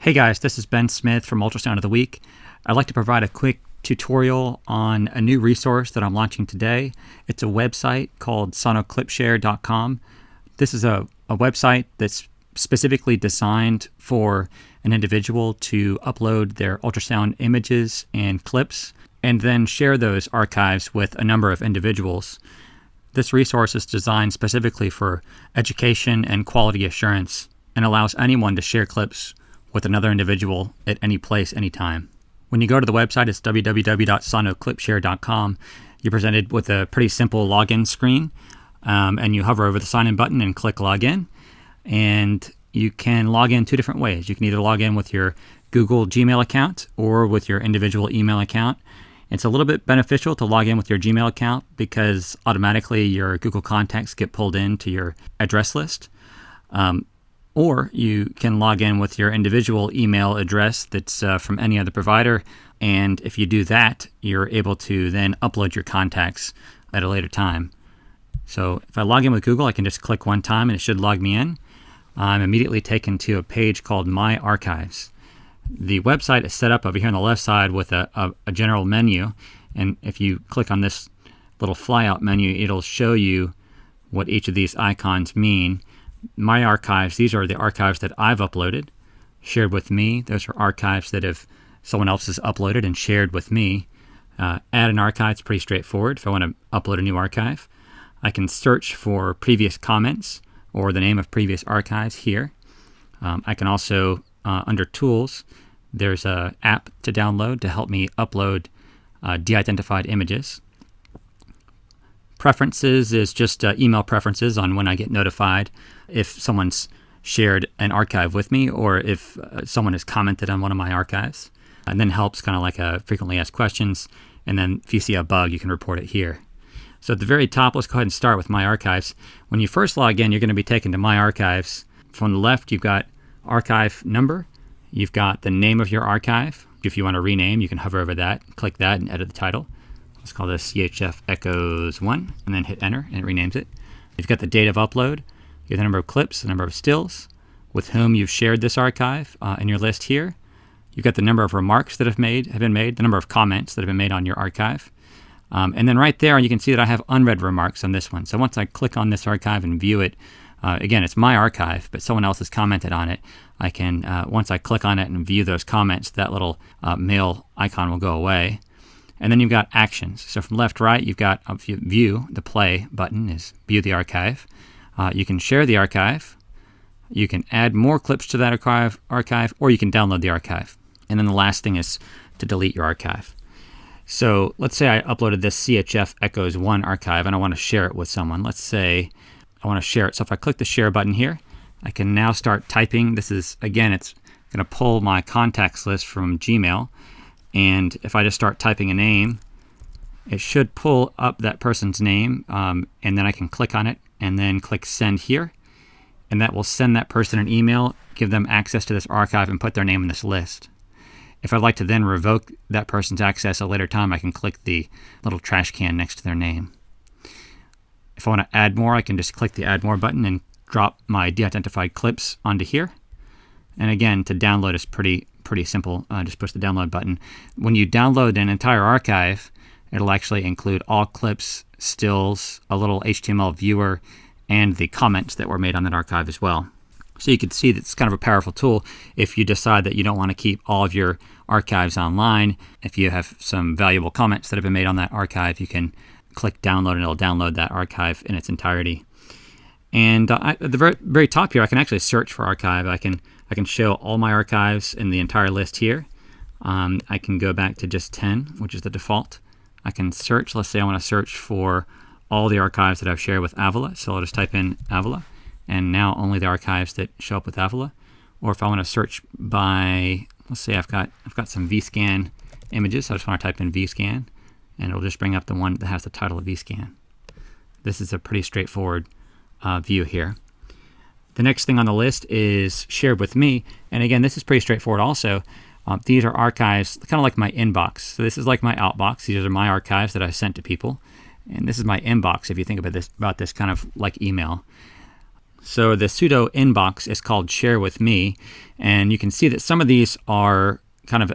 Hey guys, this is Ben Smith from Ultrasound of the Week. I'd like to provide a quick tutorial on a new resource that I'm launching today. It's a website called SonoClipShare.com. This is a website that's specifically designed for an individual to upload their ultrasound images and clips and then share those archives with a number of individuals. This resource is designed specifically for education and quality assurance and allows anyone to share clips with another individual at any place, anytime. When you go to the website, it's www.sonoclipshare.com. You're presented with a pretty simple login screen, and you hover over the sign in button and click login. And you can log in two different ways. You can either log in with your Google Gmail account or with your individual email account. It's a little bit beneficial to log in with your Gmail account because automatically your Google contacts get pulled into your address list. Or you can log in with your individual email address that's from any other provider. And if you do that, you're able to then upload your contacts at a later time. So if I log in with Google, I can just click one time and it should log me in. I'm immediately taken to a page called My Archives. The website is set up over here on the left side with a general menu. And if you click on this little flyout menu, it'll show you what each of these icons mean. My Archives, these are the archives that I've uploaded, shared with me. Those are archives that if someone else has uploaded and shared with me. Add an archive is pretty straightforward if I want to upload a new archive. I can search for previous comments or the name of previous archives here. I can also, under Tools, there's an app to download to help me upload de-identified images. Preferences is just email preferences on when I get notified if someone's shared an archive with me or if someone has commented on one of my archives. And then Help's kind of like a frequently asked questions. And then if you see a bug, you can report it here. So at the very top, let's go ahead and start with My Archives. When you first log in, you're going to be taken to My Archives. From the left, you've got archive number. You've got the name of your archive. If you want to rename, you can hover over that, click that, and edit the title. Let's call this CHF Echoes 1, and then hit enter, and it renames it. You've got the date of upload, you have the number of clips, the number of stills, with whom you've shared this archive in your list here. You've got the number of remarks that have been made, the number of comments that have been made on your archive. And then right there, you can see that I have unread remarks on this one. So once I click on this archive and view it, again, it's my archive, but someone else has commented on it. I can, once I click on it and view those comments, that little mail icon will go away. And then you've got actions. So from left to right, you've got view, the play button is view the archive. You can share the archive. You can add more clips to that archive, or you can download the archive. And then the last thing is to delete your archive. So let's say I uploaded this CHF Echoes 1 archive and I want to share it with someone. Let's say I want to share it. So if I click the share button here, I can now start typing. This is, again, it's going to pull my contacts list from Gmail. And if I just start typing a name, it should pull up that person's name, and then I can click on it and then click send here. And that will send that person an email, give them access to this archive, and put their name in this list. If I'd like to then revoke that person's access at a later time, I can click the little trash can next to their name. If I want to add more, I can just click the add more button and drop my de-identified clips onto here. And again, to download is pretty simple. Just push the download button. When you download an entire archive, it'll actually include all clips, stills, a little HTML viewer, and the comments that were made on that archive as well. So you can see that it's kind of a powerful tool if you decide that you don't want to keep all of your archives online. If you have some valuable comments that have been made on that archive, you can click download and it'll download that archive in its entirety. And at the very top here, I can actually search for archive. I can show all my archives in the entire list here. I can go back to just 10, which is the default. I can search. Let's say I want to search for all the archives that I've shared with Avila. So I'll just type in Avila, and now only the archives that show up with Avila. Or if I want to search by, let's say I've got some VScan images. So I just want to type in VScan, and it'll just bring up the one that has the title of VScan. This is a pretty straightforward view here. The next thing on the list is shared with me. And again, this is pretty straightforward also. These are archives, kind of like my inbox. So this is like my outbox. These are my archives that I sent to people. And this is my inbox if you think about this kind of like email. So the sudo inbox is called share with me, and you can see that some of these are kind of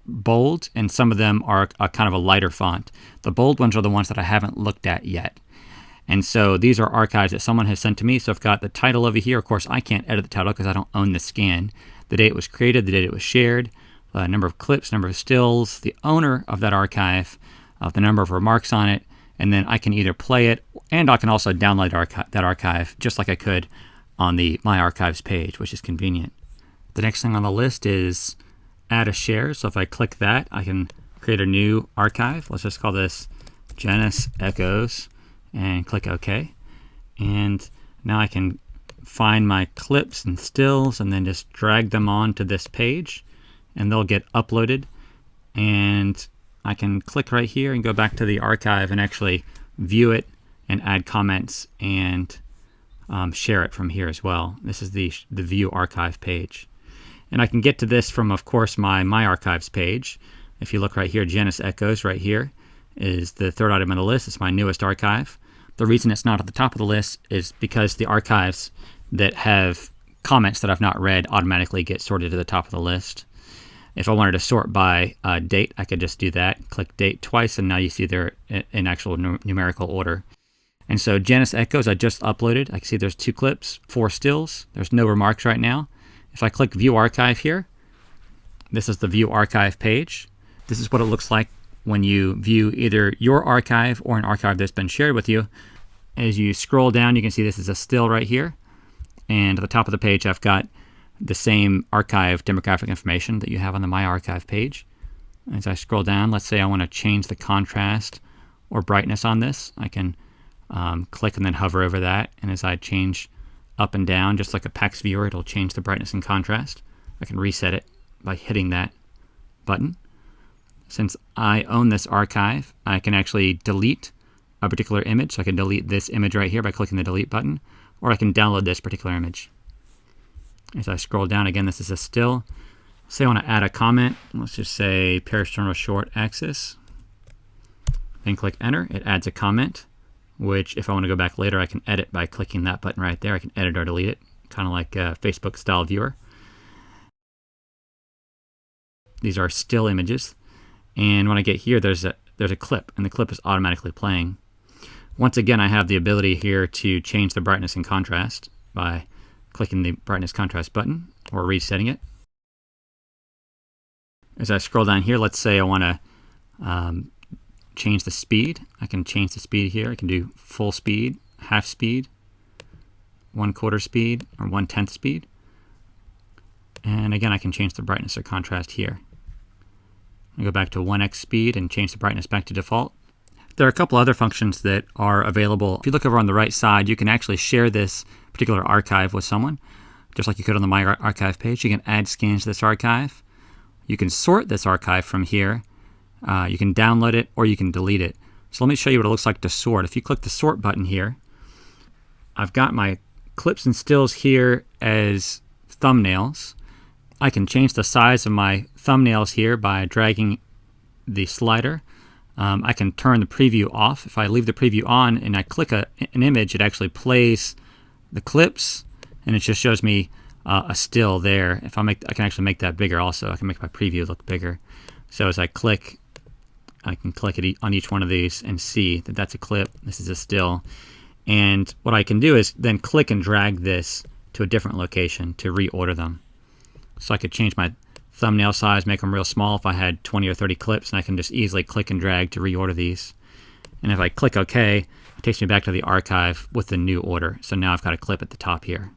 bold and some of them are a kind of a lighter font. The bold ones are the ones that I haven't looked at yet. And so these are archives that someone has sent to me. So I've got the title over here. Of course, I can't edit the title because I don't own the scan. The date it was created, the date it was shared, the number of clips, number of stills, the owner of that archive, the number of remarks on it, and then I can either play it and I can also download that archive just like I could on the My Archives page, which is convenient. The next thing on the list is add a share. So if I click that, I can create a new archive. Let's just call this Janice Echoes and click OK. And now I can find my clips and stills and then just drag them onto this page and they'll get uploaded. And I can click right here and go back to the archive and actually view it and add comments and share it from here as well. This is the view archive page. And I can get to this from, of course, my Archives page. If you look right here, Janice Echoes right here is the third item on the list. It's my newest archive. The reason it's not at the top of the list is because the archives that have comments that I've not read automatically get sorted to the top of the list. If I wanted to sort by date, I could just do that. Click date twice, and now you see they're in actual numerical order. And so Janice Echoes I just uploaded. I can see there's 2 clips, 4 stills. There's no remarks right now. If I click View Archive here, this is the View Archive page. This is what it looks like when you view either your archive or an archive that's been shared with you. As you scroll down, you can see this is a still right here. And at the top of the page, I've got the same archive demographic information that you have on the My Archive page. As I scroll down, let's say I want to change the contrast or brightness on this. I can click and then hover over that. And as I change up and down, just like a PAX viewer, it'll change the brightness and contrast. I can reset it by hitting that button. Since I own this archive, I can actually delete a particular image. So I can delete this image right here by clicking the delete button, or I can download this particular image. As I scroll down again, this is a still. Say I want to add a comment. Let's just say peristernal short axis. Then click enter. It adds a comment, which if I want to go back later, I can edit by clicking that button right there. I can edit or delete it, kind of like a Facebook style viewer. These are still images. And when I get here, there's a clip, and the clip is automatically playing. Once again, I have the ability here to change the brightness and contrast by clicking the brightness contrast button or resetting it. As I scroll down here, let's say I want to change the speed. I can change the speed here. I can do full speed, half speed, 1/4 speed, or 1/10 speed. And again, I can change the brightness or contrast here. I go back to 1x speed and change the brightness back to default. There are a couple other functions that are available. If you look over on the right side, you can actually share this particular archive with someone, just like you could on the My Archive page. You can add scans to this archive. You can sort this archive from here. You can download it or you can delete it. So let me show you what it looks like to sort. If you click the sort button here, I've got my clips and stills here as thumbnails. I can change the size of my thumbnails here by dragging the slider. I can turn the preview off. If I leave the preview on and I click an image, it actually plays the clips and it just shows me a still there. If I can actually make that bigger also. I can make my preview look bigger. So as I click, I can click it on each one of these and see that that's a clip. This is a still. And what I can do is then click and drag this to a different location to reorder them. So I could change my thumbnail size, make them real small if I had 20 or 30 clips, and I can just easily click and drag to reorder these. And if I click OK, it takes me back to the archive with the new order. So now I've got a clip at the top here.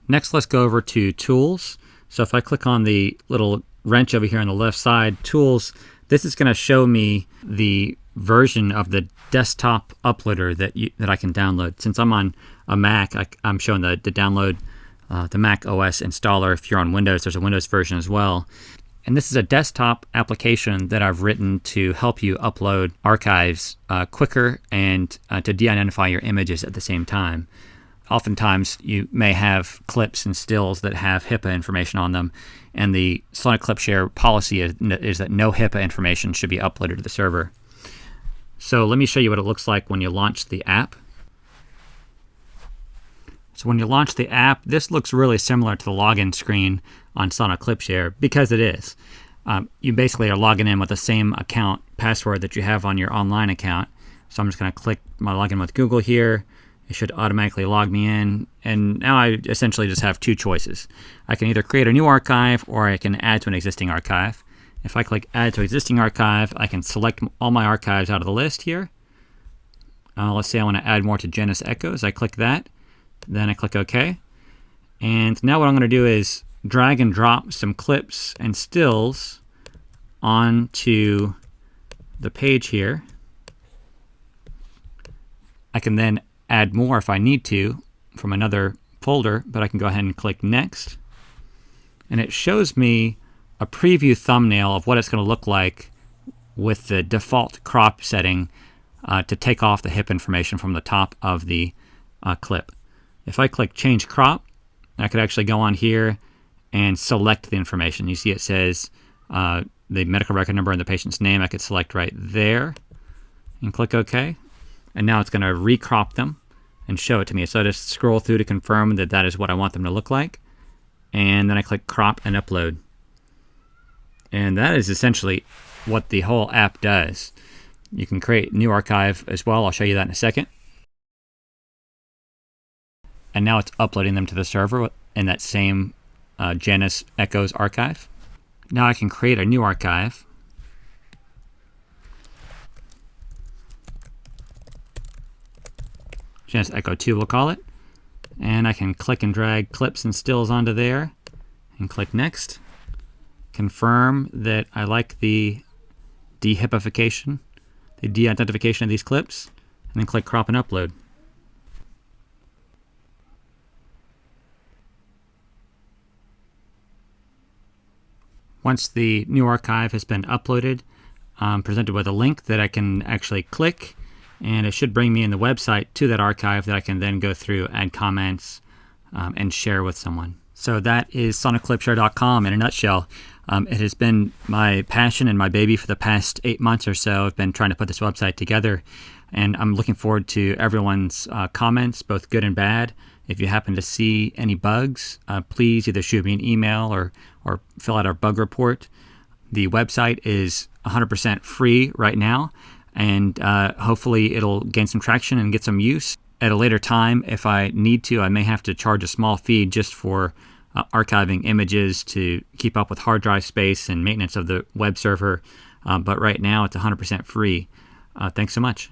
Next, let's go over to Tools. So if I click on the little wrench over here on the left side, Tools, this is going to show me the version of the desktop uploader that I can download. Since I'm on a Mac, I'm showing the download the Mac OS installer. If you're on Windows, there's a Windows version as well. And this is a desktop application that I've written to help you upload archives quicker and to de-identify your images at the same time. Oftentimes, you may have clips and stills that have HIPAA information on them, and the SonoClipShare policy is that no HIPAA information should be uploaded to the server. So let me show you what it looks like when you launch the app. So when you launch the app, this looks really similar to the login screen on SonoClipShare because it is. You basically are logging in with the same account password that you have on your online account. So I'm just going to click my login with Google here. It should automatically log me in. And now I essentially just have two choices. I can either create a new archive or I can add to an existing archive. If I click add to existing archive, I can select all my archives out of the list here. Let's say I want to add more to Genus Echoes. I click that. Then I click OK. And now what I'm going to do is drag and drop some clips and stills onto the page here. I can then add more if I need to from another folder, but I can go ahead and click Next. And it shows me a preview thumbnail of what it's going to look like with the default crop setting to take off the hip information from the top of the clip. If I click Change Crop, I could actually go on here and select the information. You see it says the medical record number and the patient's name. I could select right there and click OK. And now it's going to recrop them and show it to me. So I just scroll through to confirm that that is what I want them to look like. And then I click Crop and Upload. And that is essentially what the whole app does. You can create new archive as well. I'll show you that in a second. And now it's uploading them to the server in that same Genus Echoes archive. Now I can create a new archive. Genus Echo 2 we'll call it. And I can click and drag clips and stills onto there and click Next. Confirm that I like the de-hippification, the de-identification of these clips, and then click Crop and Upload. Once the new archive has been uploaded, I'm presented with a link that I can actually click, and it should bring me in the website to that archive that I can then go through, add comments, and share with someone. So that is SonoClipShare.com in a nutshell. It has been my passion and my baby for the past 8 months or so. I've been trying to put this website together, and I'm looking forward to everyone's comments, both good and bad. If you happen to see any bugs, please either shoot me an email or fill out our bug report. The website is 100% free right now, and hopefully it'll gain some traction and get some use. At a later time, if I need to, I may have to charge a small fee just for archiving images to keep up with hard drive space and maintenance of the web server. But right now, it's 100% free. Thanks so much.